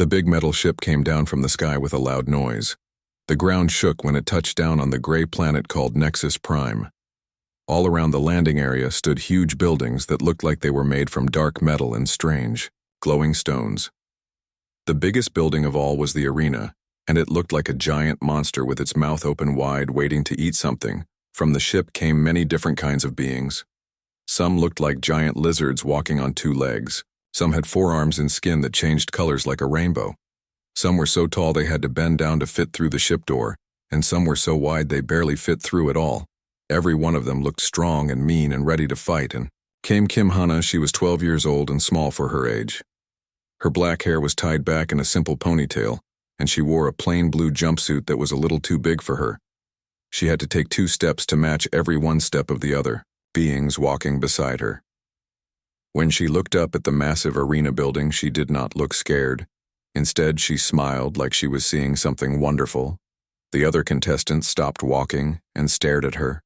The big metal ship came down from the sky with a loud noise. The ground shook when it touched down on the gray planet called Nexus Prime. All around the landing area stood huge buildings that looked like they were made from dark metal and strange, glowing stones. The biggest building of all was the arena, and it looked like a giant monster with its mouth open wide, waiting to eat something. From the ship came many different kinds of beings. Some looked like giant lizards walking on two legs. Some had forearms and skin that changed colors like a rainbow. Some were so tall they had to bend down to fit through the ship door, and some were so wide they barely fit through at all. Every one of them looked strong and mean and ready to fight, and came Kim Hana. She was 12 years old and small for her age. Her black hair was tied back in a simple ponytail, and she wore a plain blue jumpsuit that was a little too big for her. She had to take 2 steps to match every one step of the other beings walking beside her. When she looked up at the massive arena building, she did not look scared. Instead, she smiled like she was seeing something wonderful. The other contestants stopped walking and stared at her.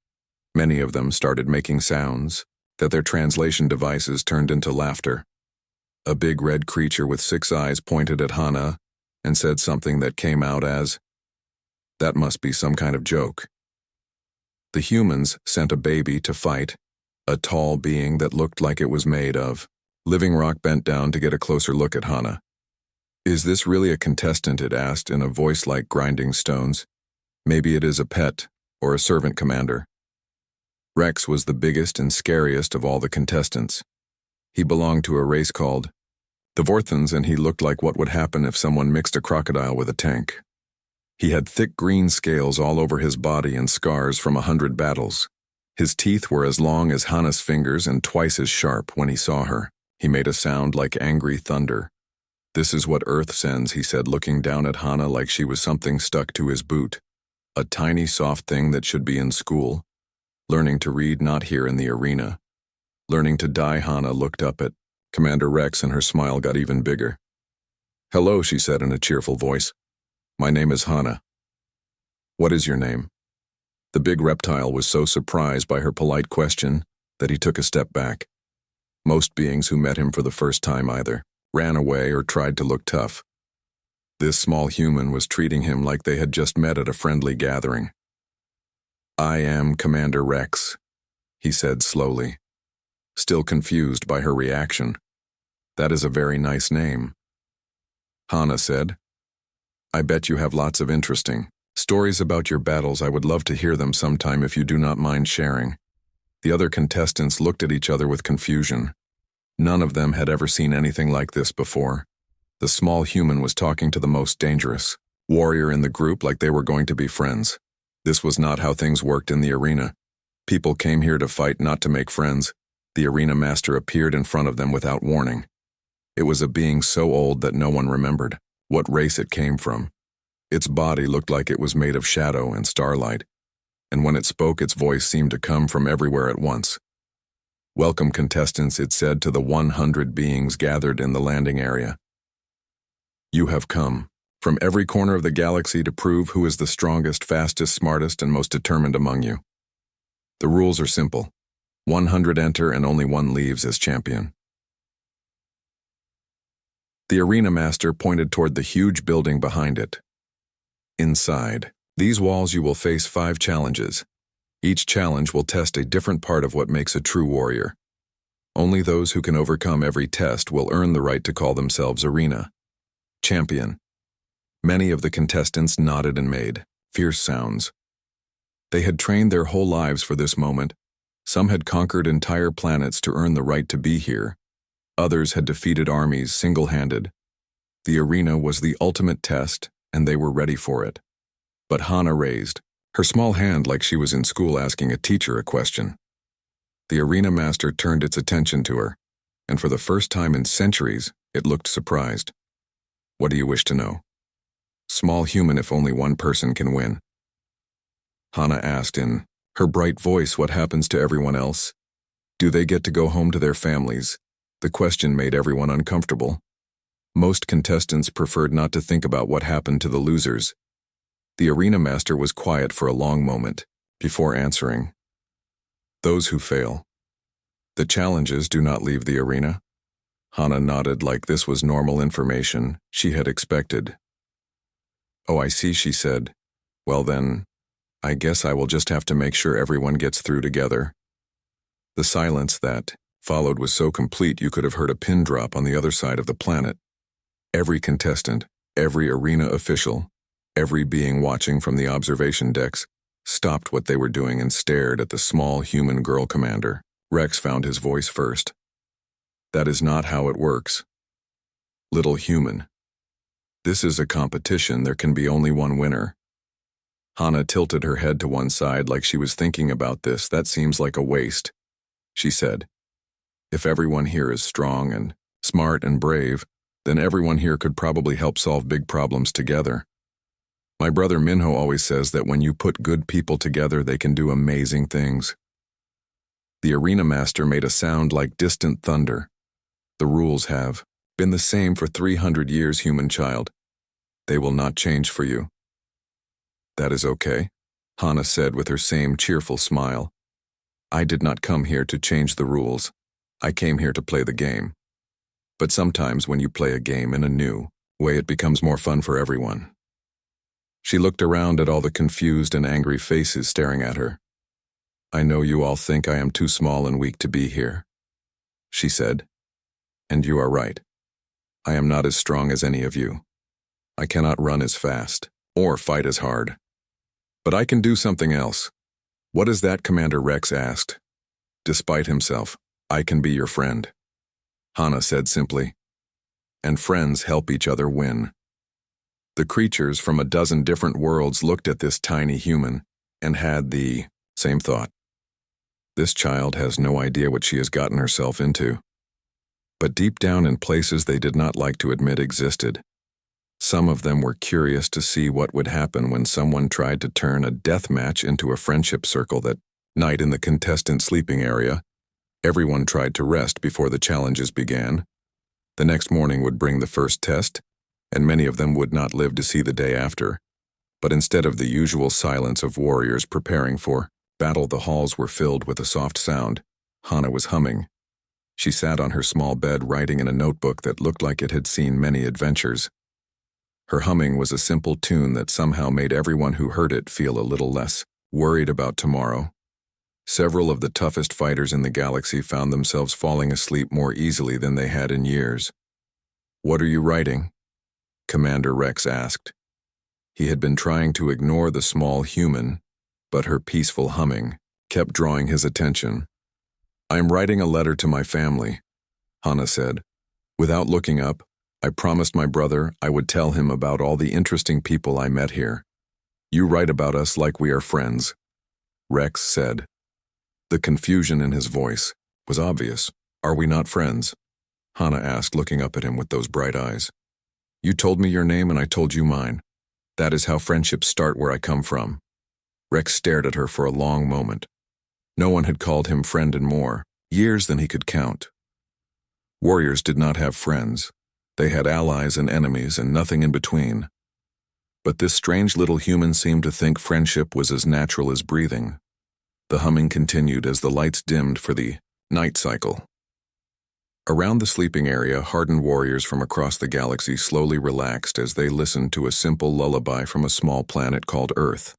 Many of them started making sounds that their translation devices turned into laughter. A big red creature with 6 eyes pointed at Hana and said something that came out as, "That must be some kind of joke." The humans sent a baby to fight. A tall being that looked like it was made of living rock bent down to get a closer look at Hana. "Is this really a contestant?" it asked in a voice like grinding stones. "Maybe it is a pet or a servant commander." Rex was the biggest and scariest of all the contestants. He belonged to a race called the Vorthons, and he looked like what would happen if someone mixed a crocodile with a tank. He had thick green scales all over his body and scars from 100 battles. His teeth were as long as Hana's fingers and twice as sharp. When he saw her, he made a sound like angry thunder. "This is what Earth sends," he said, looking down at Hana like she was something stuck to his boot. A tiny soft thing that should be in school. Learning to read, not here in the arena. Learning to die. Hana looked up at Commander Rex and her smile got even bigger. "Hello," she said in a cheerful voice. "My name is Hana." "What is your name?" The big reptile was so surprised by her polite question that he took a step back. Most beings who met him for the first time either ran away or tried to look tough. This small human was treating him like they had just met at a friendly gathering. "I am Commander Rex," he said slowly, still confused by her reaction. "That is a very nice name." Hana said, "I bet you have lots of interesting stories about your battles. I would love to hear them sometime if you do not mind sharing." The other contestants looked at each other with confusion. None of them had ever seen anything like this before. The small human was talking to the most dangerous warrior in the group like they were going to be friends. This was not how things worked in the arena. People came here to fight, not to make friends. The arena master appeared in front of them without warning. It was a being so old that no one remembered what race it came from. Its body looked like it was made of shadow and starlight, and when it spoke, its voice seemed to come from everywhere at once. "Welcome, contestants," it said to the 100 beings gathered in the landing area. "You have come from every corner of the galaxy to prove who is the strongest, fastest, smartest, and most determined among you. The rules are simple. 100 enter and only 1 leaves as champion." The arena master pointed toward the huge building behind it. "Inside these walls you will face 5 challenges. Each challenge will test a different part of what makes a true warrior. Only those who can overcome every test will earn the right to call themselves arena champion." Many of the contestants nodded and made fierce sounds. They had trained their whole lives for this moment. Some had conquered entire planets to earn the right to be here. Others had defeated armies single-handed. The arena was the ultimate test, and they were ready for it. But Hana raised her small hand like she was in school asking a teacher a question. The arena master turned its attention to her, and for the first time in centuries, it looked surprised. "What do you wish to know?" "Small human, if only one person can win." Hana asked in her bright voice, "What happens to everyone else? Do they get to go home to their families?" The question made everyone uncomfortable. Most contestants preferred not to think about what happened to the losers. The arena master was quiet for a long moment before answering. "Those who fail. The challenges do not leave the arena." Hana nodded like this was normal information she had expected. "Oh, I see," she said. "Well then, I guess I will just have to make sure everyone gets through together." The silence that followed was so complete you could have heard a pin drop on the other side of the planet. Every contestant, every arena official, every being watching from the observation decks stopped what they were doing and stared at the small human girl commander. Rex found his voice first. "That is not how it works. Little human. This is a competition. There can be only one winner." Hana tilted her head to one side like she was thinking about this. "That seems like a waste," she said. "If everyone here is strong and smart and brave, then everyone here could probably help solve big problems together. My brother Minho always says that when you put good people together, they can do amazing things." The arena master made a sound like distant thunder. "The rules have been the same for 300 years, human child. They will not change for you." "That is okay," Hana said with her same cheerful smile. "I did not come here to change the rules. I came here to play the game. But sometimes when you play a game in a new way, it becomes more fun for everyone." She looked around at all the confused and angry faces staring at her. "I know you all think I am too small and weak to be here," she said. "And you are right. I am not as strong as any of you. I cannot run as fast or fight as hard. But I can do something else." "What is that?" Commander Rex asked. Despite himself, "I can be your friend," Hana said simply. "And friends help each other win." The creatures from a dozen different worlds looked at this tiny human and had the same thought. This child has no idea what she has gotten herself into. But deep down in places they did not like to admit existed, some of them were curious to see what would happen when someone tried to turn a death match into a friendship circle. That night in the contestant sleeping area, everyone tried to rest before the challenges began. The next morning would bring the first test, and many of them would not live to see the day after. But instead of the usual silence of warriors preparing for battle, the halls were filled with a soft sound. Hana was humming. She sat on her small bed writing in a notebook that looked like it had seen many adventures. Her humming was a simple tune that somehow made everyone who heard it feel a little less worried about tomorrow. Several of the toughest fighters in the galaxy found themselves falling asleep more easily than they had in years. "What are you writing?" Commander Rex asked. He had been trying to ignore the small human, but her peaceful humming kept drawing his attention. "I am writing a letter to my family," Hana said. "Without looking up, I promised my brother I would tell him about all the interesting people I met here. You write about us like we are friends," Rex said. The confusion in his voice was obvious. "Are we not friends?" Hana asked, looking up at him with those bright eyes. "You told me your name and I told you mine. That is how friendships start where I come from." Rex stared at her for a long moment. No one had called him friend in more years than he could count. Warriors did not have friends. They had allies and enemies and nothing in between. But this strange little human seemed to think friendship was as natural as breathing. The humming continued as the lights dimmed for the night cycle. Around the sleeping area, hardened warriors from across the galaxy slowly relaxed as they listened to a simple lullaby from a small planet called Earth.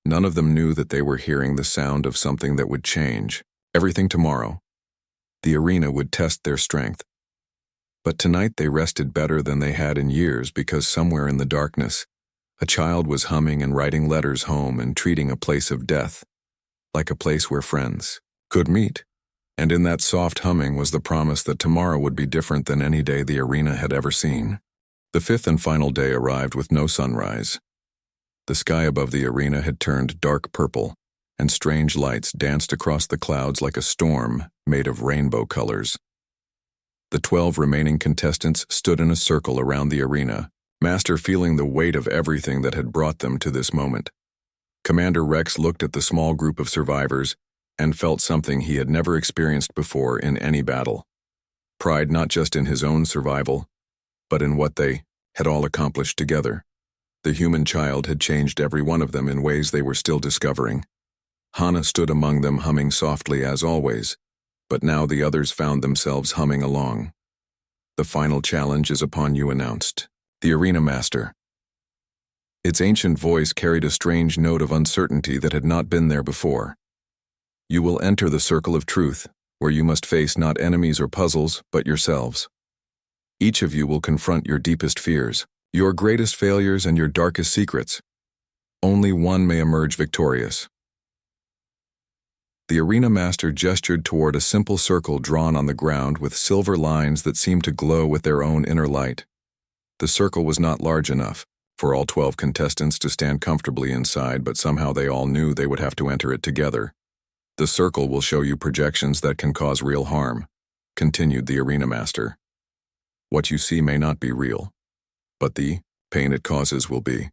None of them knew that they were hearing the sound of something that would change everything tomorrow. The arena would test their strength. But tonight they rested better than they had in years, because somewhere in the darkness, a child was humming and writing letters home and treating a place of death like a place where friends could meet. And in that soft humming was the promise that tomorrow would be different than any day the arena had ever seen. The fifth and final day arrived with no sunrise. The sky above the arena had turned dark purple, and strange lights danced across the clouds like a storm made of rainbow colors. The 12 remaining contestants stood in a circle around the arena, Master feeling the weight of everything that had brought them to this moment. Commander Rex looked at the small group of survivors and felt something he had never experienced before in any battle. Pride not just in his own survival, but in what they had all accomplished together. The human child had changed every one of them in ways they were still discovering. Hana stood among them humming softly as always, but now the others found themselves humming along. The final challenge is upon you announced. The Arena Master. Its ancient voice carried a strange note of uncertainty that had not been there before. You will enter the circle of truth, where you must face not enemies or puzzles, but yourselves. Each of you will confront your deepest fears, your greatest failures, and your darkest secrets. Only one may emerge victorious. The Arena Master gestured toward a simple circle drawn on the ground with silver lines that seemed to glow with their own inner light. The circle was not large enough for all 12 contestants to stand comfortably inside, but somehow they all knew they would have to enter it together. The circle will show you projections that can cause real harm, continued the Arena Master. What you see may not be real, but the pain it causes will be.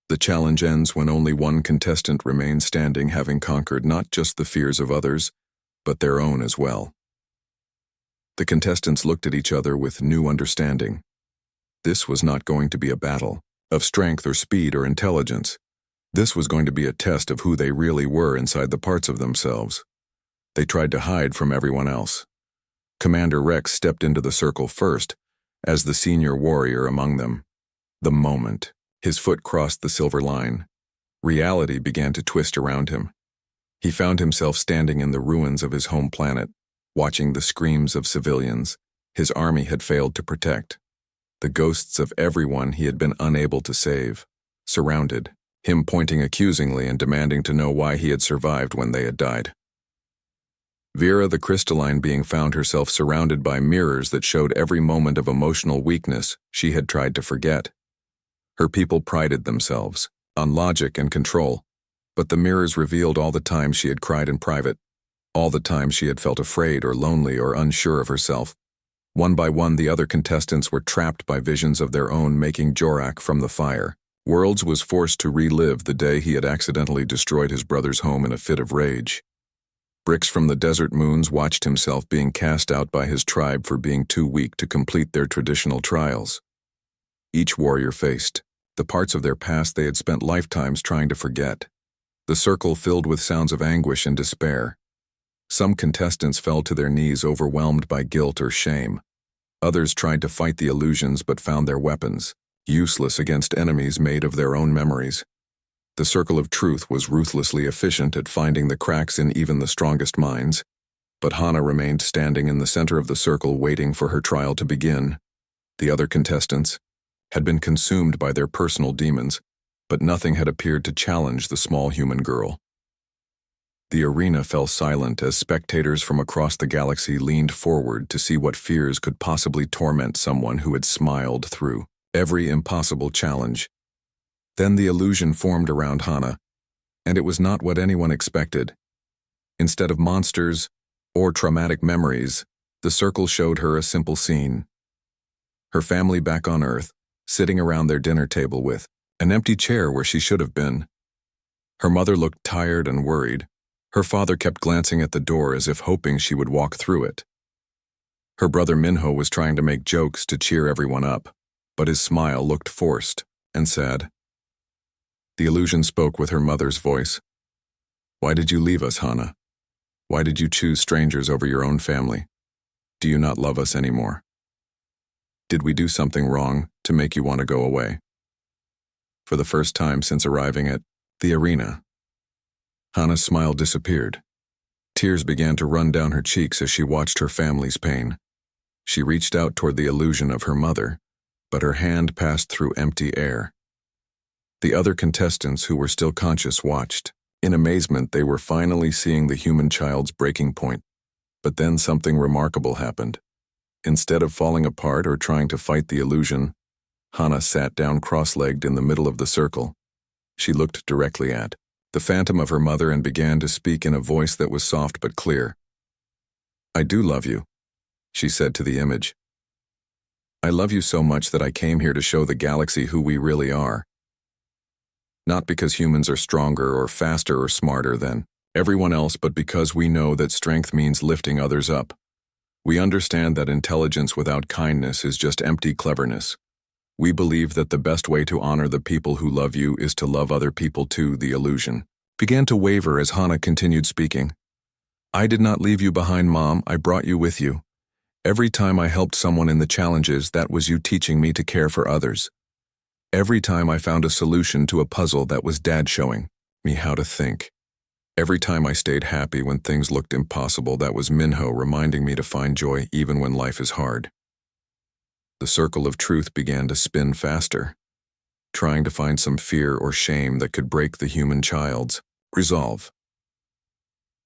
The challenge ends when only one contestant remains standing, having conquered not just the fears of others, but their own as well. The contestants looked at each other with new understanding. This was not going to be a battle of strength or speed or intelligence. This was going to be a test of who they really were inside the parts of themselves. They tried to hide from everyone else. Commander Rex stepped into the circle first, as the senior warrior among them. The moment his foot crossed the silver line, reality began to twist around him. He found himself standing in the ruins of his home planet, watching the screams of civilians his army had failed to protect. The ghosts of everyone he had been unable to save surrounded him, pointing accusingly and demanding to know why he had survived when they had died. Vera, the crystalline being, found herself surrounded by mirrors that showed every moment of emotional weakness she had tried to forget. Her people prided themselves on logic and control, but the mirrors revealed all the times she had cried in private, all the times she had felt afraid or lonely or unsure of herself. One by one, the other contestants were trapped by visions of their own making Jorak from the fire. Worlds was forced to relive the day he had accidentally destroyed his brother's home in a fit of rage. Bricks from the desert moons watched himself being cast out by his tribe for being too weak to complete their traditional trials. Each warrior faced the parts of their past they had spent lifetimes trying to forget. The circle filled with sounds of anguish and despair. Some contestants fell to their knees, overwhelmed by guilt or shame. Others tried to fight the illusions but found their weapons useless against enemies made of their own memories. The circle of truth was ruthlessly efficient at finding the cracks in even the strongest minds, but Hana remained standing in the center of the circle, waiting for her trial to begin. The other contestants had been consumed by their personal demons, but nothing had appeared to challenge the small human girl. The arena fell silent as spectators from across the galaxy leaned forward to see what fears could possibly torment someone who had smiled through every impossible challenge. Then the illusion formed around Hana, and it was not what anyone expected. Instead of monsters or traumatic memories, the circle showed her a simple scene. Her family back on Earth, sitting around their dinner table with an empty chair where she should have been. Her mother looked tired and worried. Her father kept glancing at the door as if hoping she would walk through it. Her brother Minho was trying to make jokes to cheer everyone up, but his smile looked forced and sad. The illusion spoke with her mother's voice. Why did you leave us, Hana? Why did you choose strangers over your own family? Do you not love us anymore? Did we do something wrong to make you want to go away? For the first time since arriving at the arena, Hana's smile disappeared. Tears began to run down her cheeks as she watched her family's pain. She reached out toward the illusion of her mother, but her hand passed through empty air. The other contestants who were still conscious watched. In amazement, they were finally seeing the human child's breaking point. But then something remarkable happened. Instead of falling apart or trying to fight the illusion, Hana sat down cross-legged in the middle of the circle. She looked directly at the phantom of her mother and began to speak in a voice that was soft but clear. I do love you, she said to the image. I love you so much that I came here to show the galaxy who we really are. Not because humans are stronger or faster or smarter than everyone else, but because we know that strength means lifting others up. We understand that intelligence without kindness is just empty cleverness. We believe that the best way to honor the people who love you is to love other people too. The illusion began to waver as Hana continued speaking. I did not leave you behind, Mom. I brought you with you. Every time I helped someone in the challenges, that was you teaching me to care for others. Every time I found a solution to a puzzle, that was Dad showing me how to think. Every time I stayed happy when things looked impossible, that was Minho reminding me to find joy even when life is hard. The circle of truth began to spin faster, trying to find some fear or shame that could break the human child's resolve.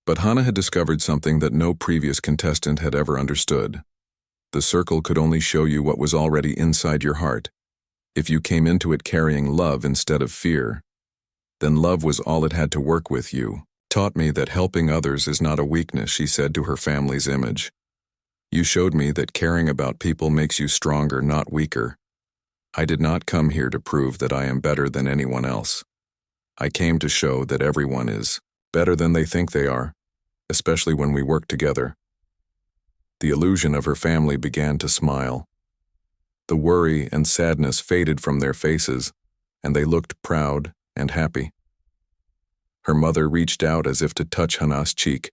But Hannah had discovered something that no previous contestant had ever understood. The circle could only show you what was already inside your heart. If you came into it carrying love instead of fear, then love was all it had to work with. You taught me that helping others is not a weakness, she said to her family's image. You showed me that caring about people makes you stronger, not weaker. I did not come here to prove that I am better than anyone else. I came to show that everyone is better than they think they are, especially when we work together. The illusion of her family began to smile. The worry and sadness faded from their faces, and they looked proud and happy. Her mother reached out as if to touch Hannah's cheek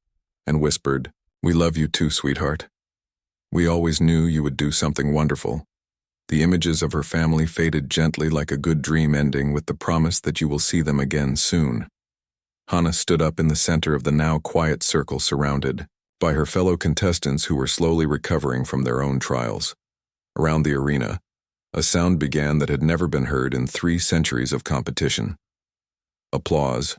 and whispered, "We love you too, sweetheart. We always knew you would do something wonderful." The images of her family faded gently like a good dream ending with the promise that you will see them again soon. Hannah stood up in the center of the now quiet circle, surrounded by her fellow contestants who were slowly recovering from their own trials. Around the arena, a sound began that had never been heard in 3 centuries of competition. Applause.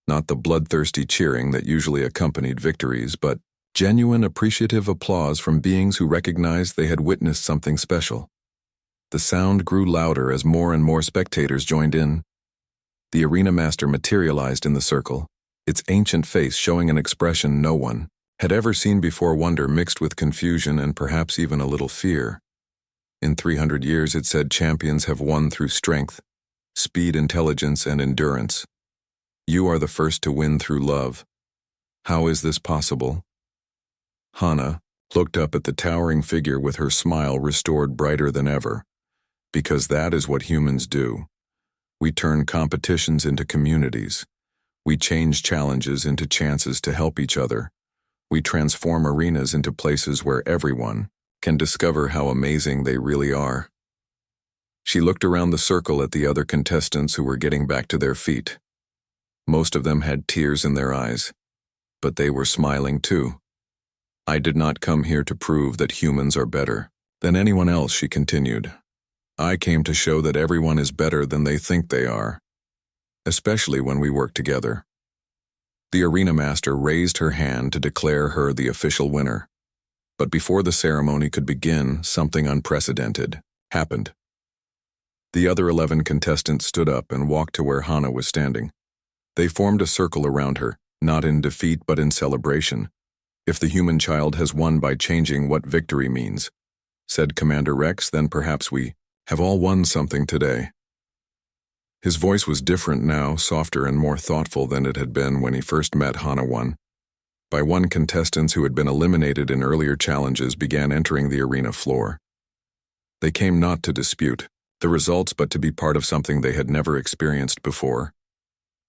Not the bloodthirsty cheering that usually accompanied victories, but genuine appreciative applause from beings who recognized they had witnessed something special. The sound grew louder as more and more spectators joined in. The arena master materialized in the circle, its ancient face showing an expression no one had ever seen before, wonder mixed with confusion and perhaps even a little fear. In 300 years, it said, champions have won through strength, speed, intelligence, and endurance. You are the first to win through love. How is this possible? Hannah looked up at the towering figure with her smile restored brighter than ever. Because that is what humans do. We turn competitions into communities. We change challenges into chances to help each other. We transform arenas into places where everyone can discover how amazing they really are. She looked around the circle at the other contestants who were getting back to their feet. Most of them had tears in their eyes, but they were smiling too. I did not come here to prove that humans are better than anyone else, she continued. I came to show that everyone is better than they think they are, especially when we work together. The arena master raised her hand to declare her the official winner. But before the ceremony could begin, something unprecedented happened. The other 11 contestants stood up and walked to where Hannah was standing. They formed a circle around her, not in defeat but in celebration. If the human child has won by changing what victory means, said Commander Rex, then perhaps we have all won something today. His voice was different now, softer and more thoughtful than it had been when he first met Hannah. One by one, contestants who had been eliminated in earlier challenges began entering the arena floor. They came not to dispute the results but to be part of something they had never experienced before.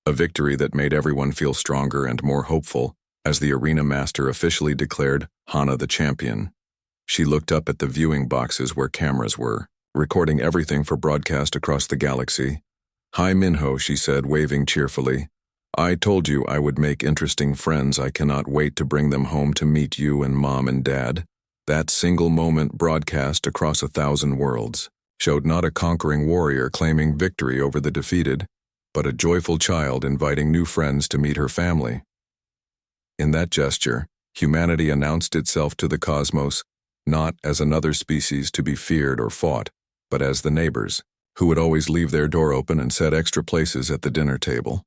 A victory that made everyone feel stronger and more hopeful as the arena master officially declared Hannah the champion. She looked up at the viewing boxes where cameras were recording everything for broadcast across the galaxy. "Hi Minho," she said, waving cheerfully. "I told you I would make interesting friends. I cannot wait to bring them home to meet you and Mom and Dad." That single moment, broadcast across 1,000 worlds, showed not a conquering warrior claiming victory over the defeated, but a joyful child inviting new friends to meet her family. In that gesture, humanity announced itself to the cosmos, not as another species to be feared or fought, but as the neighbors, who would always leave their door open and set extra places at the dinner table.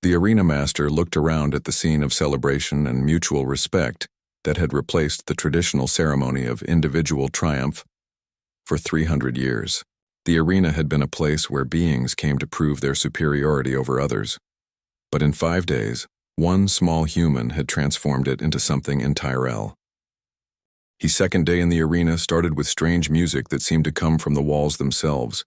The arena master looked around at the scene of celebration and mutual respect that had replaced the traditional ceremony of individual triumph. For 300 years, the arena had been a place where beings came to prove their superiority over others. But in 5 days, one small human had transformed it into something entirely. His second day in the arena started with strange music that seemed to come from the walls themselves.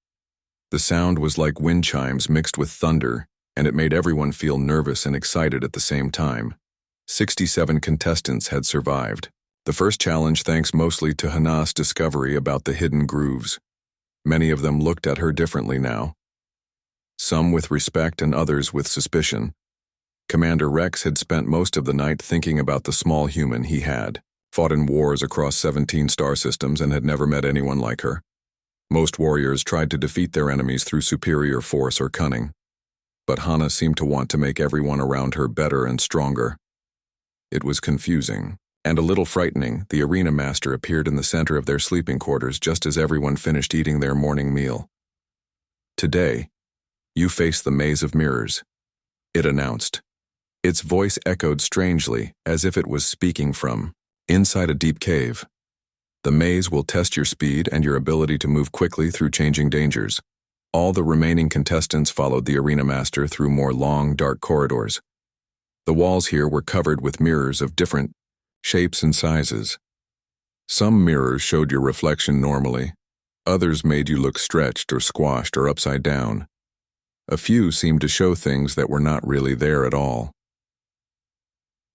The sound was like wind chimes mixed with thunder, and it made everyone feel nervous and excited at the same time. 67 contestants had survived, The first challenge thanks mostly to Hana's discovery about the hidden grooves. Many of them looked at her differently now. Some with respect and others with suspicion. Commander Rex had spent most of the night thinking about the small human he had, fought in wars across 17 star systems and had never met anyone like her. Most warriors tried to defeat their enemies through superior force or cunning. But Hana seemed to want to make everyone around her better and stronger. It was confusing, and a little frightening. The arena master appeared in the center of their sleeping quarters just as everyone finished eating their morning meal. "Today, you face the maze of mirrors," it announced. Its voice echoed strangely, as if it was speaking from inside a deep cave. "The maze will test your speed and your ability to move quickly through changing dangers." All the remaining contestants followed the arena master through more long, dark corridors. The walls here were covered with mirrors of different shapes and sizes. Some mirrors showed your reflection normally. Others made you look stretched or squashed or upside down. A few seemed to show things that were not really there at all.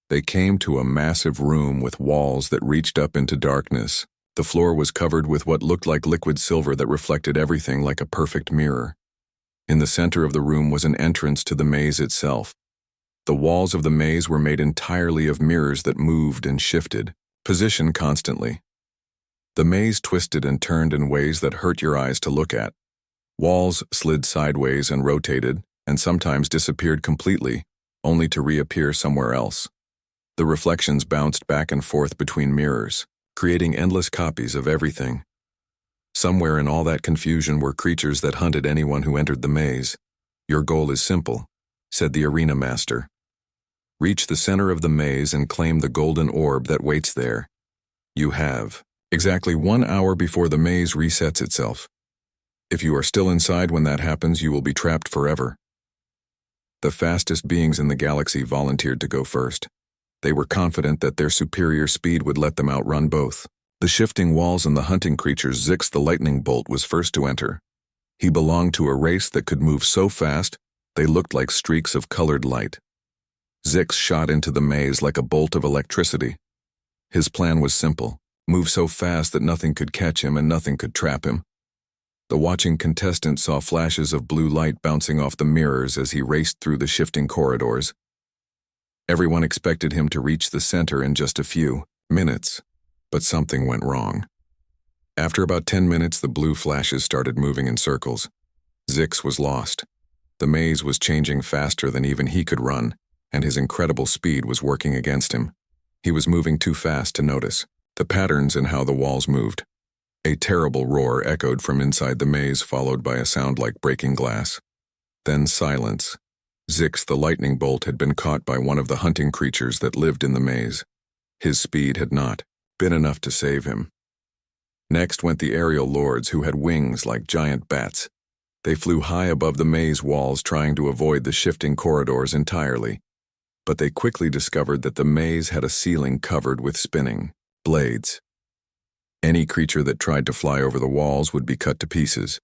They came to a massive room with walls that reached up into darkness. The floor was covered with what looked like liquid silver that reflected everything like a perfect mirror. In the center of the room was an entrance to the maze itself. The walls of the maze were made entirely of mirrors that moved and shifted, positioned constantly. The maze twisted and turned in ways that hurt your eyes to look at. Walls slid sideways and rotated, and sometimes disappeared completely, only to reappear somewhere else. The reflections bounced back and forth between mirrors, creating endless copies of everything. Somewhere in all that confusion were creatures that hunted anyone who entered the maze. "Your goal is simple," said the arena master. "Reach the center of the maze and claim the golden orb that waits there. You have exactly 1 hour before the maze resets itself. If you are still inside when that happens, you will be trapped forever." The fastest beings in the galaxy volunteered to go first. They were confident that their superior speed would let them outrun both the shifting walls and the hunting creatures. Zix the lightning bolt was first to enter. He belonged to a race that could move so fast they looked like streaks of colored light. Zix shot into the maze like a bolt of electricity. His plan was simple: move so fast that nothing could catch him and nothing could trap him. The watching contestant saw flashes of blue light bouncing off the mirrors as he raced through the shifting corridors. Everyone expected him to reach the center in just a few minutes, but something went wrong. After about 10 minutes, the blue flashes started moving in circles. Zix was lost. The maze was changing faster than even he could run, and his incredible speed was working against him. He was moving too fast to notice the patterns in how the walls moved. A terrible roar echoed from inside the maze, followed by a sound like breaking glass. Then silence. Zix the lightning bolt had been caught by one of the hunting creatures that lived in the maze. His speed had not been enough to save him. Next went the aerial lords, who had wings like giant bats. They flew high above the maze walls, trying to avoid the shifting corridors entirely. But they quickly discovered that the maze had a ceiling covered with spinning blades. Any creature that tried to fly over the walls would be cut to pieces.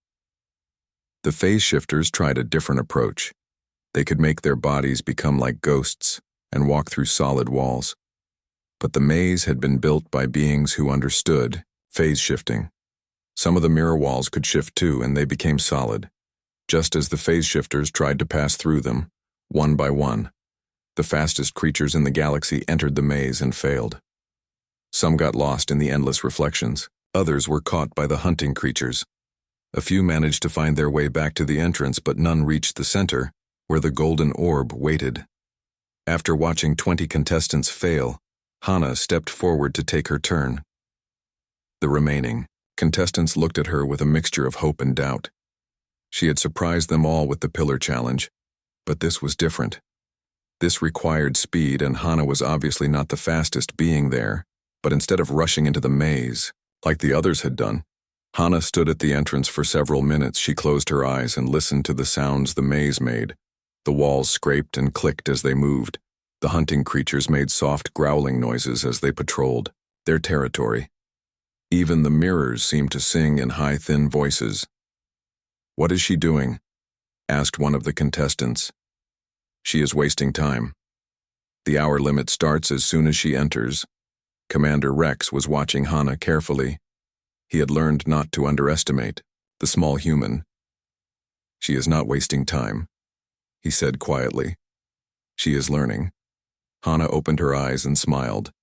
The phase shifters tried a different approach. They could make their bodies become like ghosts and walk through solid walls. But the maze had been built by beings who understood phase shifting. Some of the mirror walls could shift too, and they became solid, just as the phase shifters tried to pass through them, one by one. The fastest creatures in the galaxy entered the maze and failed. Some got lost in the endless reflections. Others were caught by the hunting creatures. A few managed to find their way back to the entrance, but none reached the center, where the golden orb waited. After watching 20 contestants fail, Hana stepped forward to take her turn. The remaining contestants looked at her with a mixture of hope and doubt. She had surprised them all with the pillar challenge, but this was different. This required speed, and Hana was obviously not the fastest being there, but instead of rushing into the maze, like the others had done, Hana stood at the entrance for several minutes. She closed her eyes and listened to the sounds the maze made. The walls scraped and clicked as they moved. The hunting creatures made soft growling noises as they patrolled their territory. Even the mirrors seemed to sing in high, thin voices. "What is she doing?" asked one of the contestants. "She is wasting time. The hour limit starts as soon as she enters," Commander Rex was watching Hana carefully. He had learned not to underestimate the small human. "She is not wasting time," he said quietly. "She is learning." Hana opened her eyes and smiled.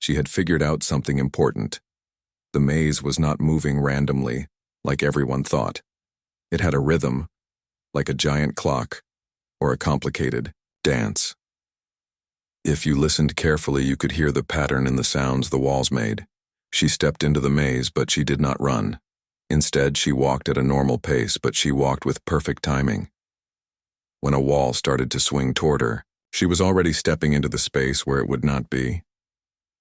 She had figured out something important. The maze was not moving randomly, like everyone thought. It had a rhythm, like a giant clock, or a complicated dance. If you listened carefully, you could hear the pattern in the sounds the walls made. She stepped into the maze, but she did not run. Instead, she walked at a normal pace, but she walked with perfect timing. When a wall started to swing toward her, she was already stepping into the space where it would not be.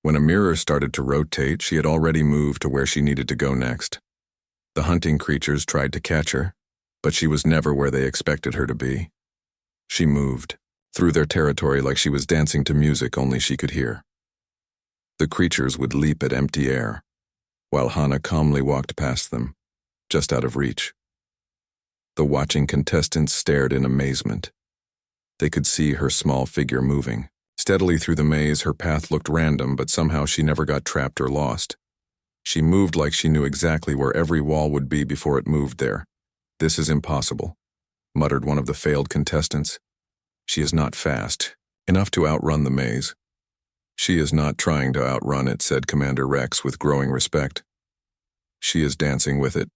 When a mirror started to rotate, she had already moved to where she needed to go next. The hunting creatures tried to catch her, but she was never where they expected her to be. She moved through their territory like she was dancing to music only she could hear. The creatures would leap at empty air, while Hana calmly walked past them, just out of reach. The watching contestants stared in amazement. They could see her small figure moving steadily through the maze. Her path looked random, but somehow she never got trapped or lost. She moved like she knew exactly where every wall would be before it moved there. "This is impossible," muttered one of the failed contestants. "She is not fast enough to outrun the maze." "She is not trying to outrun it," said Commander Rex with growing respect. "She is dancing with it."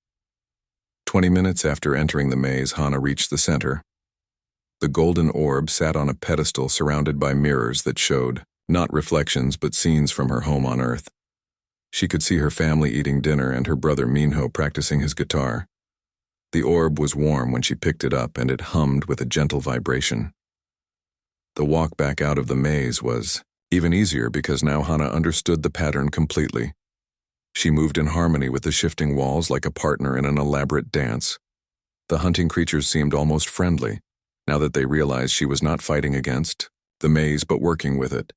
20 minutes after entering the maze, Hana reached the center. The golden orb sat on a pedestal surrounded by mirrors that showed not reflections but scenes from her home on Earth. She could see her family eating dinner and her brother Minho practicing his guitar. The orb was warm when she picked it up, and it hummed with a gentle vibration. The walk back out of the maze was even easier because now Hana understood the pattern completely. She moved in harmony with the shifting walls like a partner in an elaborate dance. The hunting creatures seemed almost friendly, now that they realized she was not fighting against the maze but working with it.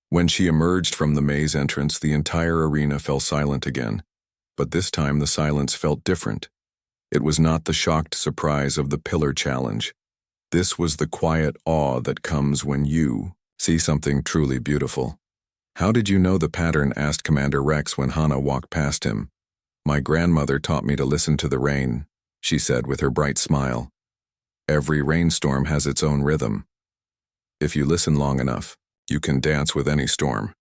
When she emerged from the maze entrance, the entire arena fell silent again, but this time the silence felt different. It was not the shocked surprise of the pillar challenge. This was the quiet awe that comes when you see something truly beautiful. "How did you know the pattern?" asked Commander Rex when Hana walked past him. "My grandmother taught me to listen to the rain," she said with her bright smile. "Every rainstorm has its own rhythm. If you listen long enough, you can dance with any storm."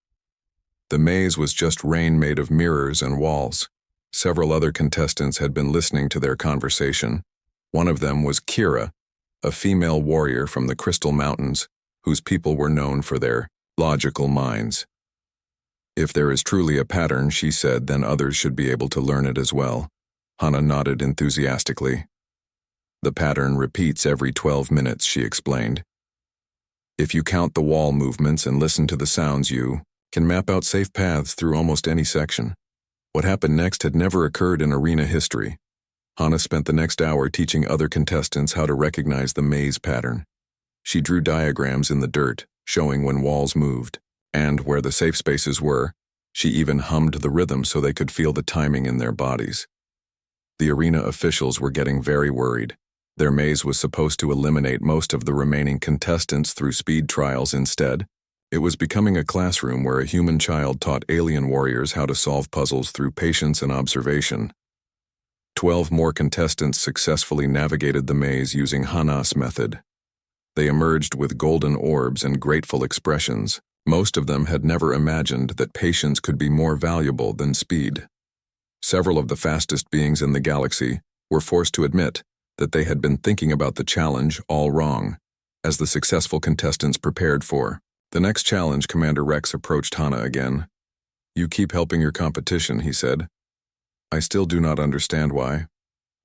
The maze was just rain made of mirrors and walls. Several other contestants had been listening to their conversation. One of them was Kira, a female warrior from the Crystal Mountains, whose people were known for their logical minds. "If there is truly a pattern," she said, "then others should be able to learn it as well." Hana nodded enthusiastically. "The pattern repeats every 12 minutes, she explained. "If you count the wall movements and listen to the sounds, you can map out safe paths through almost any section." What happened next had never occurred in arena history. Hana spent the next hour teaching other contestants how to recognize the maze pattern. She drew diagrams in the dirt, showing when walls moved, and where the safe spaces were. She even hummed the rhythm so they could feel the timing in their bodies. The arena officials were getting very worried. Their maze was supposed to eliminate most of the remaining contestants through speed trials instead. It was becoming a classroom where a human child taught alien warriors how to solve puzzles through patience and observation. 12 more contestants successfully navigated the maze using Hana's method. They emerged with golden orbs and grateful expressions. Most of them had never imagined that patience could be more valuable than speed. Several of the fastest beings in the galaxy were forced to admit that they had been thinking about the challenge all wrong. As the successful contestants prepared for the next challenge, Commander Rex approached Hana again. "You keep helping your competition," he said. "I still do not understand why."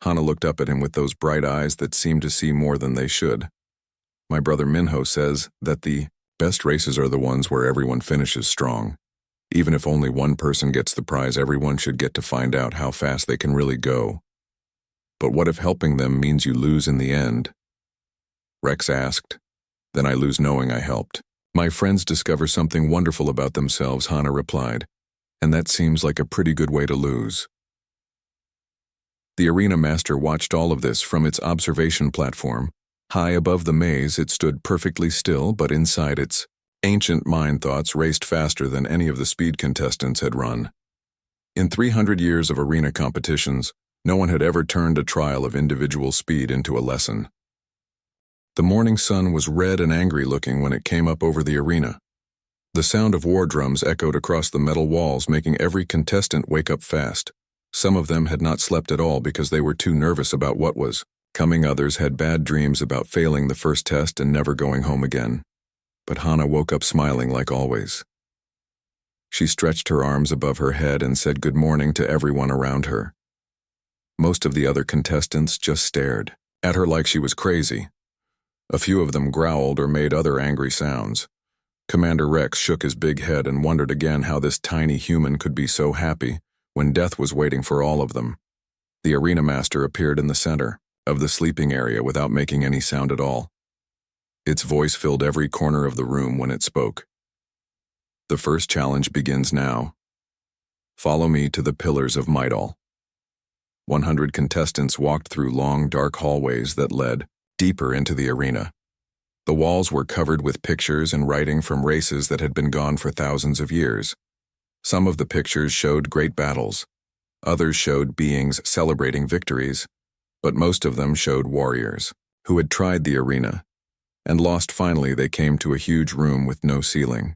Hana looked up at him with those bright eyes that seemed to see more than they should. "My brother Minho says that the best races are the ones where everyone finishes strong. Even if only one person gets the prize, everyone should get to find out how fast they can really go." "But what if helping them means you lose in the end?" Rex asked. "Then I lose knowing I helped. My friends discover something wonderful about themselves," Hana replied, "and that seems like a pretty good way to lose." The arena master watched all of this from its observation platform. High above the maze, it stood perfectly still, but inside its Ancient mind thoughts raced faster than any of the speed contestants had run. In 300 years of arena competitions, no one had ever turned a trial of individual speed into a lesson. The morning sun was red and angry looking when it came up over the arena. The sound of war drums echoed across the metal walls, making every contestant wake up fast. Some of them had not slept at all because they were too nervous about what was coming. Others had bad dreams about failing the first test and never going home again. But Hannah woke up smiling like always. She stretched her arms above her head and said good morning to everyone around her. Most of the other contestants just stared at her like she was crazy. A few of them growled or made other angry sounds. Commander Rex shook his big head and wondered again how this tiny human could be so happy when death was waiting for all of them. The arena master appeared in the center of the sleeping area without making any sound at all. Its voice filled every corner of the room when it spoke. The first challenge begins now. Follow me to the Pillars of Midal. 100 contestants walked through long, dark hallways that led deeper into the arena. The walls were covered with pictures and writing from races that had been gone for thousands of years. Some of the pictures showed great battles. Others showed beings celebrating victories, but most of them showed warriors who had tried the arena and lost. Finally, they came to a huge room with no ceiling.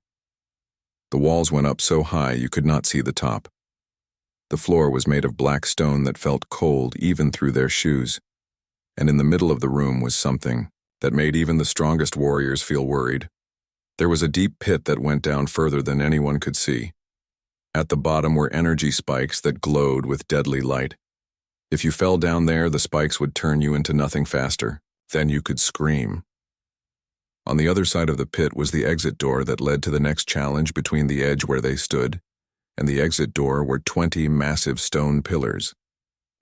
The walls went up so high you could not see the top. The floor was made of black stone that felt cold even through their shoes, and in the middle of the room was something that made even the strongest warriors feel worried. There was a deep pit that went down further than anyone could see. At the bottom were energy spikes that glowed with deadly light. If you fell down there, the spikes would turn you into nothing faster. Then you could scream. On the other side of the pit was the exit door that led to the next challenge. Between the edge where they stood and the exit door were 20 massive stone pillars.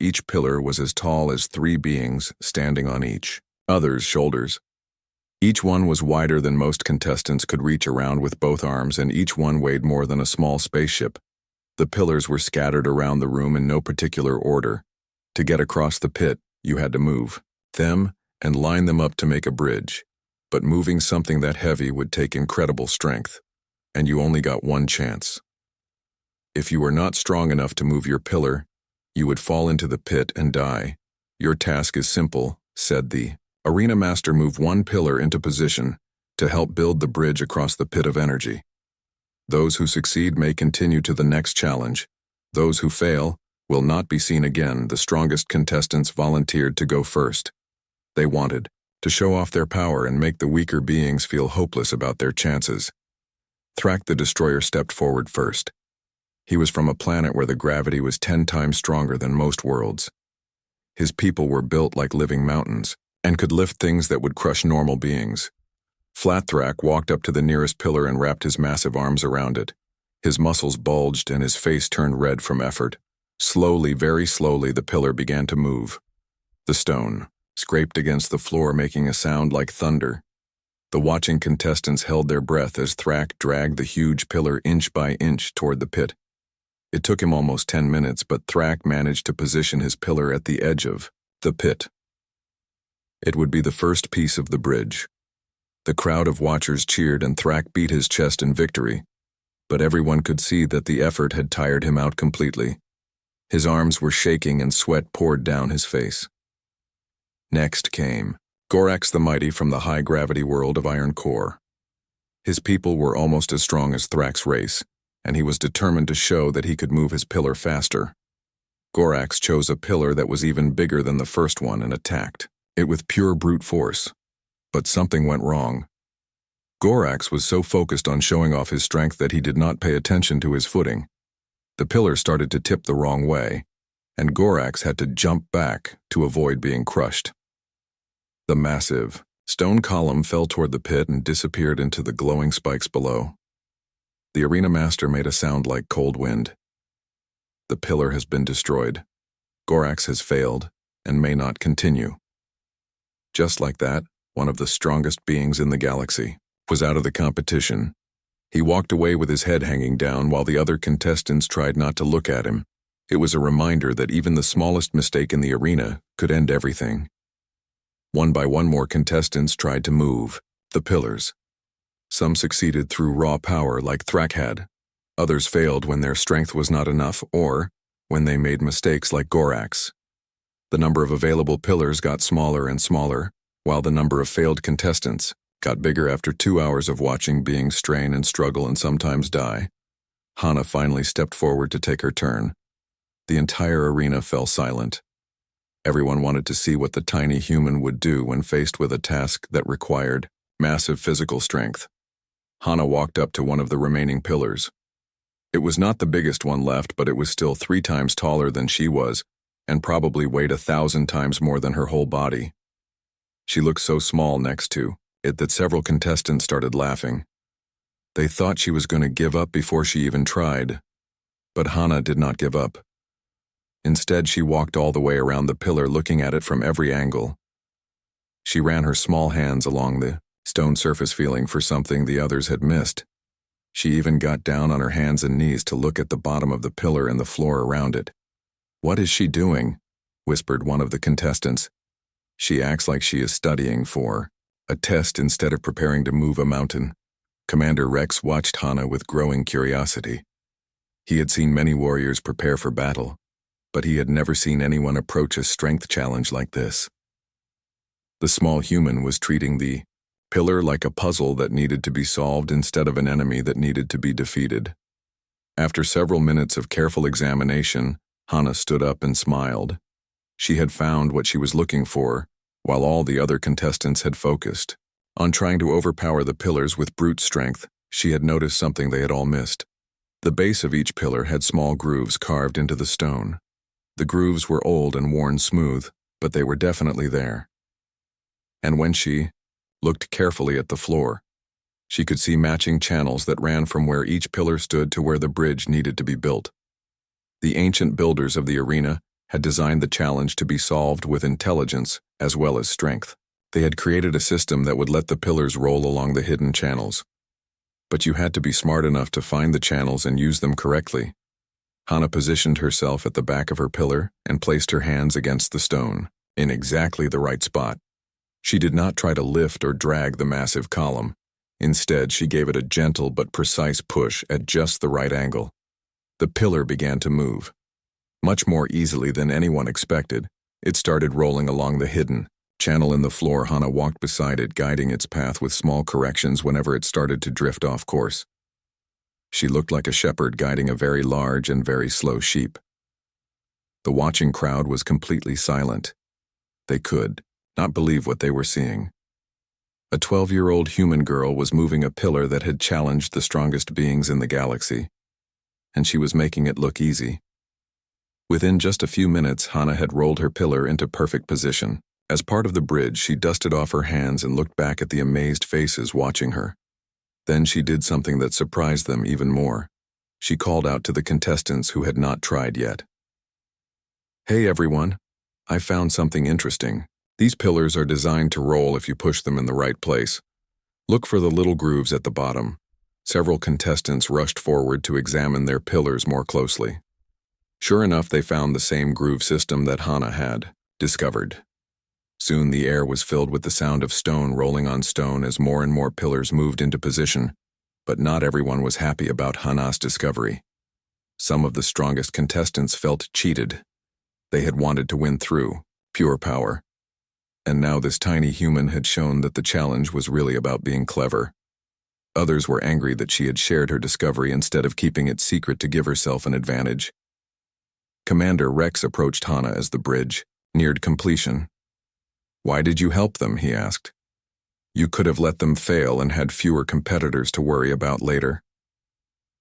Each pillar was as tall as 3 beings standing on each other's shoulders. Each one was wider than most contestants could reach around with both arms, and each one weighed more than a small spaceship. The pillars were scattered around the room in no particular order. To get across the pit, you had to move them and line them up to make a bridge. But moving something that heavy would take incredible strength, and you only got one chance. If you were not strong enough to move your pillar, you would fall into the pit and die. Your task is simple, said the arena master. Move one pillar into position to help build the bridge across the pit of energy. Those who succeed may continue to the next challenge. Those who fail will not be seen again. The strongest contestants volunteered to go first. They wanted to show off their power and make the weaker beings feel hopeless about their chances. Thrak the Destroyer stepped forward first. He was from a planet where the gravity was 10 times stronger than most worlds. His people were built like living mountains and could lift things that would crush normal beings. Flat Thrak walked up to the nearest pillar and wrapped his massive arms around it. His muscles bulged and his face turned red from effort. Slowly, very slowly, the pillar began to move. The stone scraped against the floor, making a sound like thunder. The watching contestants held their breath as Thrak dragged the huge pillar inch by inch toward the pit. It took him almost 10 minutes, but Thrak managed to position his pillar at the edge of the pit. It would be the first piece of the bridge. The crowd of watchers cheered and Thrak beat his chest in victory, but everyone could see that the effort had tired him out completely. His arms were shaking and sweat poured down his face. Next came Gorax the Mighty from the high-gravity world of Iron Core. His people were almost as strong as Thrak's race, and he was determined to show that he could move his pillar faster. Gorax chose a pillar that was even bigger than the first one and attacked it with pure brute force. But something went wrong. Gorax was so focused on showing off his strength that he did not pay attention to his footing. The pillar started to tip the wrong way, and Gorax had to jump back to avoid being crushed. The massive stone column fell toward the pit and disappeared into the glowing spikes below. The arena master made a sound like cold wind. The pillar has been destroyed. Gorax has failed and may not continue. Just like that, one of the strongest beings in the galaxy was out of the competition. He walked away with his head hanging down while the other contestants tried not to look at him. It was a reminder that even the smallest mistake in the arena could end everything. One by one, more contestants tried to move the pillars. Some succeeded through raw power like Thrak had. Others failed when their strength was not enough or when they made mistakes like Gorax. The number of available pillars got smaller and smaller, while the number of failed contestants got bigger after 2 hours of watching beings strain and struggle and sometimes die. Hana finally stepped forward to take her turn. The entire arena fell silent. Everyone wanted to see what the tiny human would do when faced with a task that required massive physical strength. Hana walked up to one of the remaining pillars. It was not the biggest one left, but it was still 3 times taller than she was, and probably weighed 1,000 times more than her whole body. She looked so small next to it that several contestants started laughing. They thought she was going to give up before she even tried. But Hana did not give up. Instead, she walked all the way around the pillar, looking at it from every angle. She ran her small hands along the stone surface, feeling for something the others had missed. She even got down on her hands and knees to look at the bottom of the pillar and the floor around it. "What is she doing?" whispered one of the contestants. "She acts like she is studying for a test instead of preparing to move a mountain." Commander Rex watched Hana with growing curiosity. He had seen many warriors prepare for battle, but he had never seen anyone approach a strength challenge like this. The small human was treating the pillar like a puzzle that needed to be solved instead of an enemy that needed to be defeated. After several minutes of careful examination, Hana stood up and smiled. She had found what she was looking for, while all the other contestants had focused on trying to overpower the pillars with brute strength. She had noticed something they had all missed. The base of each pillar had small grooves carved into the stone. The grooves were old and worn smooth, but they were definitely there. And when she looked carefully at the floor, she could see matching channels that ran from where each pillar stood to where the bridge needed to be built. The ancient builders of the arena had designed the challenge to be solved with intelligence as well as strength. They had created a system that would let the pillars roll along the hidden channels. But you had to be smart enough to find the channels and use them correctly. Hana positioned herself at the back of her pillar and placed her hands against the stone, in exactly the right spot. She did not try to lift or drag the massive column. Instead, she gave it a gentle but precise push at just the right angle. The pillar began to move. Much more easily than anyone expected, it started rolling along the hidden channel in the floor. Hana walked beside it, guiding its path with small corrections whenever it started to drift off course. She looked like a shepherd guiding a very large and very slow sheep. The watching crowd was completely silent. They could not believe what they were seeing. A 12-year-old human girl was moving a pillar that had challenged the strongest beings in the galaxy, and she was making it look easy. Within just a few minutes, Hana had rolled her pillar into perfect position. As part of the bridge, she dusted off her hands and looked back at the amazed faces watching her. Then she did something that surprised them even more. She called out to the contestants who had not tried yet. "Hey everyone, I found something interesting. These pillars are designed to roll if you push them in the right place. Look for the little grooves at the bottom." Several contestants rushed forward to examine their pillars more closely. Sure enough, they found the same groove system that Hana had discovered. Soon the air was filled with the sound of stone rolling on stone as more and more pillars moved into position. But not everyone was happy about Hana's discovery. Some of the strongest contestants felt cheated. They had wanted to win through pure power. And now this tiny human had shown that the challenge was really about being clever. Others were angry that she had shared her discovery instead of keeping it secret to give herself an advantage. Commander Rex approached Hana as the bridge neared completion. "Why did you help them?" he asked. "You could have let them fail and had fewer competitors to worry about later."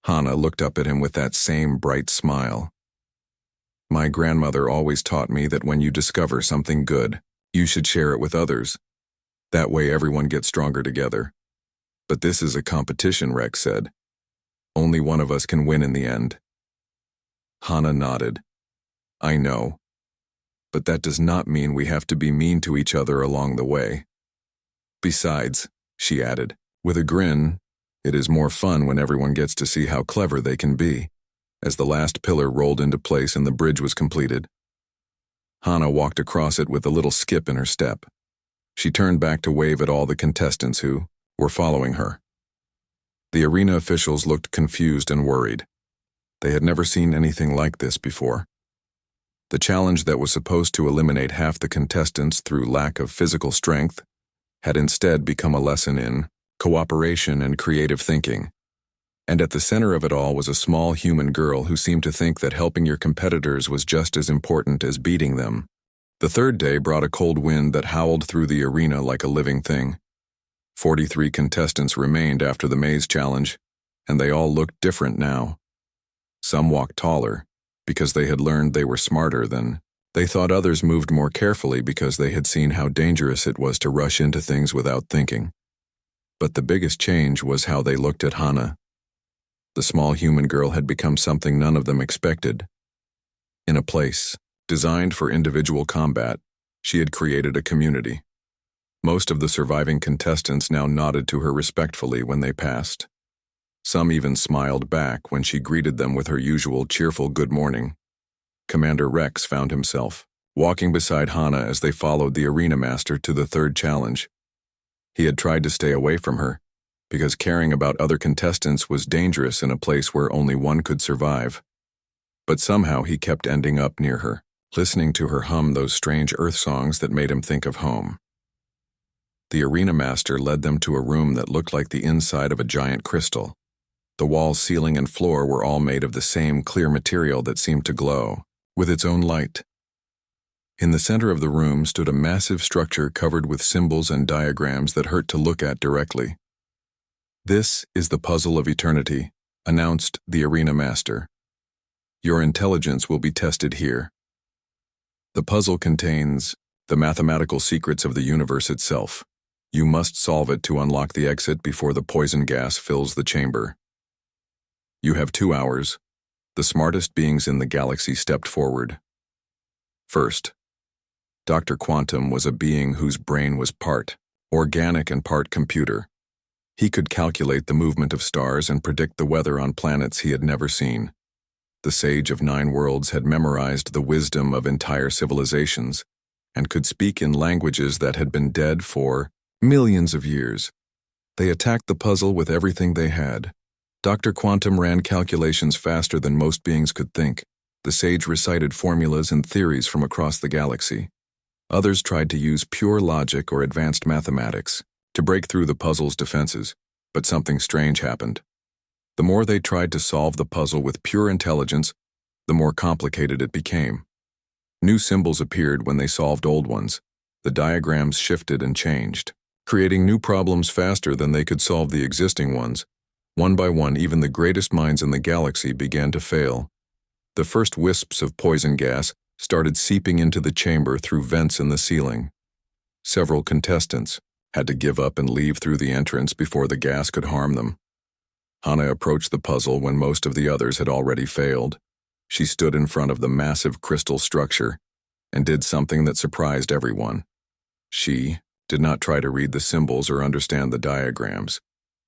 Hana looked up at him with that same bright smile. "My grandmother always taught me that when you discover something good, you should share it with others. That way everyone gets stronger together." "But this is a competition," Rex said. "Only one of us can win in the end." Hana nodded. "I know. But that does not mean we have to be mean to each other along the way. Besides," she added, with a grin, "it is more fun when everyone gets to see how clever they can be." As the last pillar rolled into place and the bridge was completed, Hana walked across it with a little skip in her step. She turned back to wave at all the contestants who were following her. The arena officials looked confused and worried. They had never seen anything like this before. The challenge that was supposed to eliminate half the contestants through lack of physical strength had instead become a lesson in cooperation and creative thinking. And at the center of it all was a small human girl who seemed to think that helping your competitors was just as important as beating them. The third day brought a cold wind that howled through the arena like a living thing. 43 contestants remained after the maze challenge, and they all looked different now. Some walked taller, because they had learned they were smarter than. They thought others moved more carefully because they had seen how dangerous it was to rush into things without thinking. But the biggest change was how they looked at Hana. The small human girl had become something none of them expected. In a place designed for individual combat, she had created a community. Most of the surviving contestants now nodded to her respectfully when they passed. Some even smiled back when she greeted them with her usual cheerful good morning. Commander Rex found himself walking beside Hana as they followed the arena master to the third challenge. He had tried to stay away from her, because caring about other contestants was dangerous in a place where only one could survive. But somehow he kept ending up near her, listening to her hum those strange earth songs that made him think of home. The arena master led them to a room that looked like the inside of a giant crystal. The walls, ceiling, and floor were all made of the same clear material that seemed to glow, with its own light. In the center of the room stood a massive structure covered with symbols and diagrams that hurt to look at directly. "This is the puzzle of eternity," announced the arena master. "Your intelligence will be tested here. The puzzle contains the mathematical secrets of the universe itself. You must solve it to unlock the exit before the poison gas fills the chamber. You have 2 hours." The smartest beings in the galaxy stepped forward. First, Dr. Quantum was a being whose brain was part organic and part computer. He could calculate the movement of stars and predict the weather on planets he had never seen. The sage of 9 worlds had memorized the wisdom of entire civilizations and could speak in languages that had been dead for millions of years. They attacked the puzzle with everything they had. Dr. Quantum ran calculations faster than most beings could think. The sage recited formulas and theories from across the galaxy. Others tried to use pure logic or advanced mathematics to break through the puzzle's defenses, but something strange happened. The more they tried to solve the puzzle with pure intelligence, the more complicated it became. New symbols appeared when they solved old ones. The diagrams shifted and changed, creating new problems faster than they could solve the existing ones. One by one, even the greatest minds in the galaxy began to fail. The first wisps of poison gas started seeping into the chamber through vents in the ceiling. Several contestants had to give up and leave through the entrance before the gas could harm them. Hana approached the puzzle when most of the others had already failed. She stood in front of the massive crystal structure and did something that surprised everyone. She did not try to read the symbols or understand the diagrams.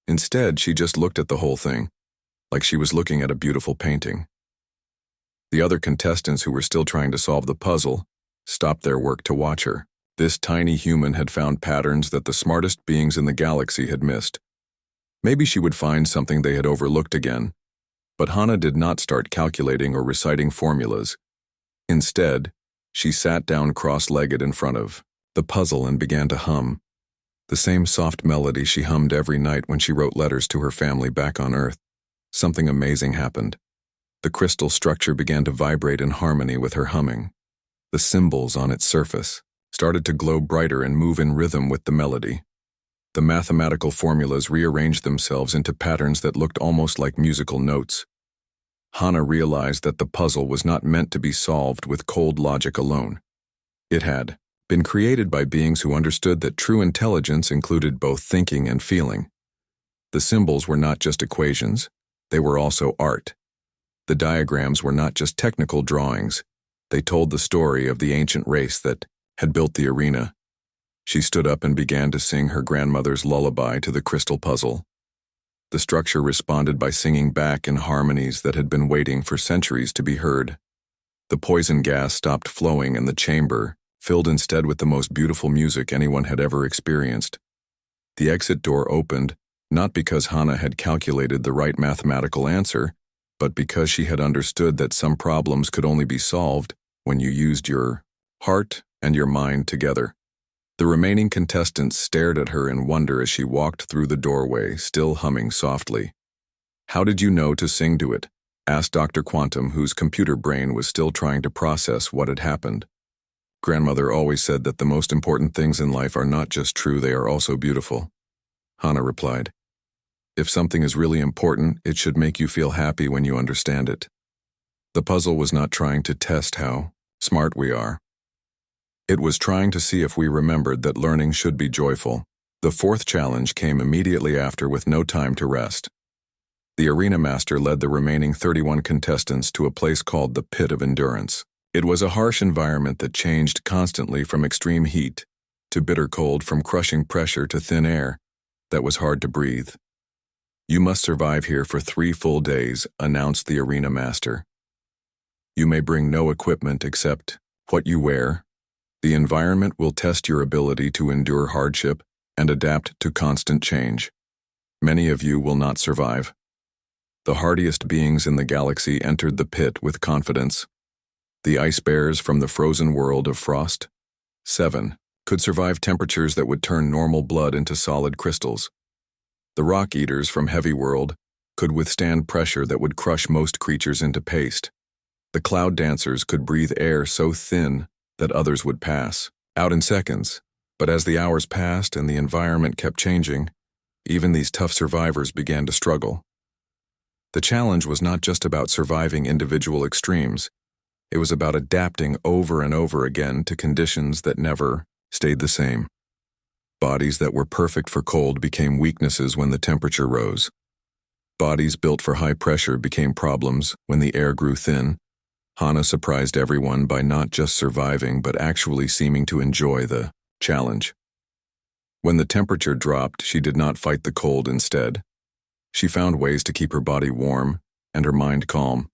Instead, she just looked at the whole thing, like she was looking at a beautiful painting. The other contestants who were still trying to solve the puzzle stopped their work to watch her. This tiny human had found patterns that the smartest beings in the galaxy had missed. Maybe she would find something they had overlooked again. But Hana did not start calculating or reciting formulas. Instead, she sat down cross-legged in front of the puzzle and began to hum. The same soft melody she hummed every night when she wrote letters to her family back on Earth. Something amazing happened. The crystal structure began to vibrate in harmony with her humming. The symbols on its surface started to glow brighter and move in rhythm with the melody. The mathematical formulas rearranged themselves into patterns that looked almost like musical notes. Hana realized that the puzzle was not meant to be solved with cold logic alone. It had been created by beings who understood that true intelligence included both thinking and feeling. The symbols were not just equations, they were also art. The diagrams were not just technical drawings, they told the story of the ancient race that had built the arena. She stood up and began to sing her grandmother's lullaby to the crystal puzzle. The structure responded by singing back in harmonies that had been waiting for centuries to be heard. The poison gas stopped flowing and the chamber filled instead with the most beautiful music anyone had ever experienced. The exit door opened, Not because Hana had calculated the right mathematical answer, but because she had understood that some problems could only be solved when you used your heart and your mind together. The remaining contestants stared at her in wonder as she walked through the doorway, still humming softly. "How did you know to sing to it?" asked Dr. Quantum, whose computer brain was still trying to process what had happened. "Grandmother always said that the most important things in life are not just true, they are also beautiful," Hana replied. "If something is really important, it should make you feel happy when you understand it. The puzzle was not trying to test how smart we are. It was trying to see if we remembered that learning should be joyful." The fourth challenge came immediately after with no time to rest. The arena master led the remaining 31 contestants to a place called the Pit of Endurance. It was a harsh environment that changed constantly from extreme heat to bitter cold, from crushing pressure to thin air that was hard to breathe. "You must survive here for 3 full days," announced the arena master. "You may bring no equipment except what you wear. The environment will test your ability to endure hardship and adapt to constant change. Many of you will not survive." The hardiest beings in the galaxy entered the pit with confidence. The ice bears from the frozen world of Frost 7 could survive temperatures that would turn normal blood into solid crystals. The rock eaters from Heavy World could withstand pressure that would crush most creatures into paste. The cloud dancers could breathe air so thin that others would pass out in seconds. But as the hours passed and the environment kept changing, even these tough survivors began to struggle. The challenge was not just about surviving individual extremes. It was about adapting over and over again to conditions that never stayed the same. Bodies that were perfect for cold became weaknesses when the temperature rose. Bodies built for high pressure became problems when the air grew thin. Hana surprised everyone by not just surviving but actually seeming to enjoy the challenge. When the temperature dropped, she did not fight the cold instead. She found ways to keep her body warm and her mind calm.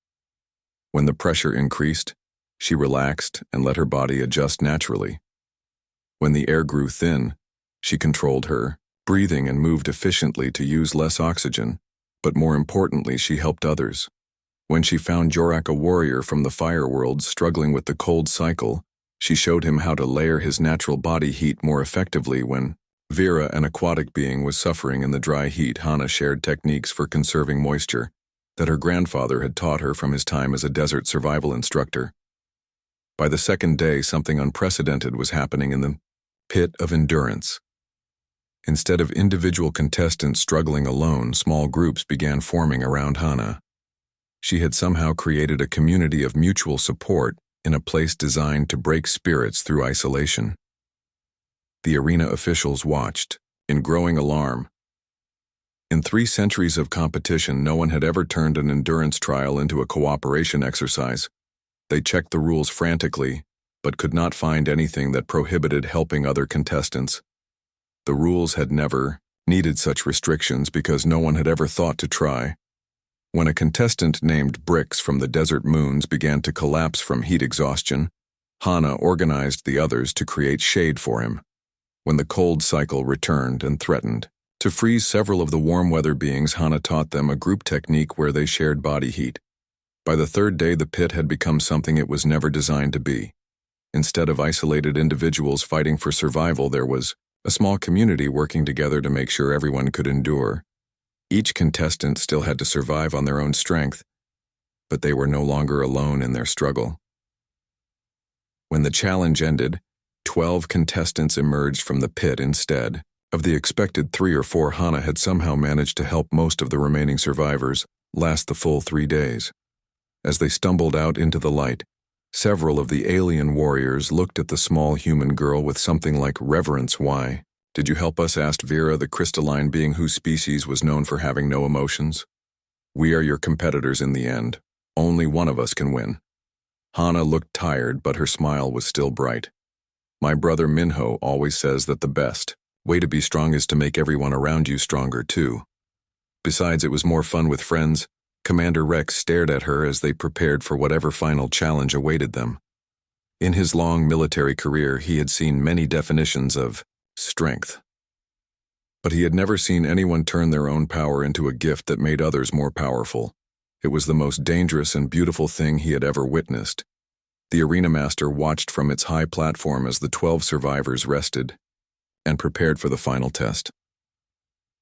When the pressure increased, she relaxed and let her body adjust naturally. When the air grew thin, she controlled her breathing and moved efficiently to use less oxygen, but more importantly, she helped others. When she found Jorak, a warrior from the fire world, struggling with the cold cycle, she showed him how to layer his natural body heat more effectively. When Vera, an aquatic being, was suffering in the dry heat, Hana shared techniques for conserving moisture that her grandfather had taught her from his time as a desert survival instructor. By the second day, something unprecedented was happening in the Pit of Endurance. Instead of individual contestants struggling alone, small groups began forming around Hana. She had somehow created a community of mutual support in a place designed to break spirits through isolation. The arena officials watched, in growing alarm. In 3 centuries of competition, no one had ever turned an endurance trial into a cooperation exercise. They checked the rules frantically, but could not find anything that prohibited helping other contestants. The rules had never needed such restrictions because no one had ever thought to try. When a contestant named Bricks from the desert moons began to collapse from heat exhaustion, Hana organized the others to create shade for him. When the cold cycle returned and threatened to freeze several of the warm weather beings, Hana taught them a group technique where they shared body heat. By the 3rd day, the pit had become something it was never designed to be. Instead of isolated individuals fighting for survival, there was a small community working together to make sure everyone could endure. Each contestant still had to survive on their own strength, but they were no longer alone in their struggle. When the challenge ended, 12 contestants emerged from the pit instead. Of the expected 3 or 4, Hana had somehow managed to help most of the remaining survivors last the full 3 days. As they stumbled out into the light, several of the alien warriors looked at the small human girl with something like reverence. "Why did you help us?" asked Vera, the crystalline being whose species was known for having no emotions. "We are your competitors in the end. Only one of us can win." Hana looked tired, but her smile was still bright. "My brother Minho always says that the best way to be strong is to make everyone around you stronger too. Besides, it was more fun with friends." Commander Rex stared at her as they prepared for whatever final challenge awaited them. In his long military career, he had seen many definitions of strength. But he had never seen anyone turn their own power into a gift that made others more powerful. It was the most dangerous and beautiful thing he had ever witnessed. The arena master watched from its high platform as the 12 survivors rested and prepared for the final test.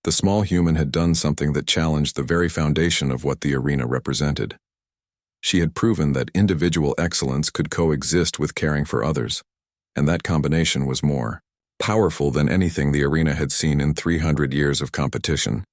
The small human had done something that challenged the very foundation of what the arena represented. She had proven that individual excellence could coexist with caring for others, and that combination was more powerful than anything the arena had seen in 300 years of competition.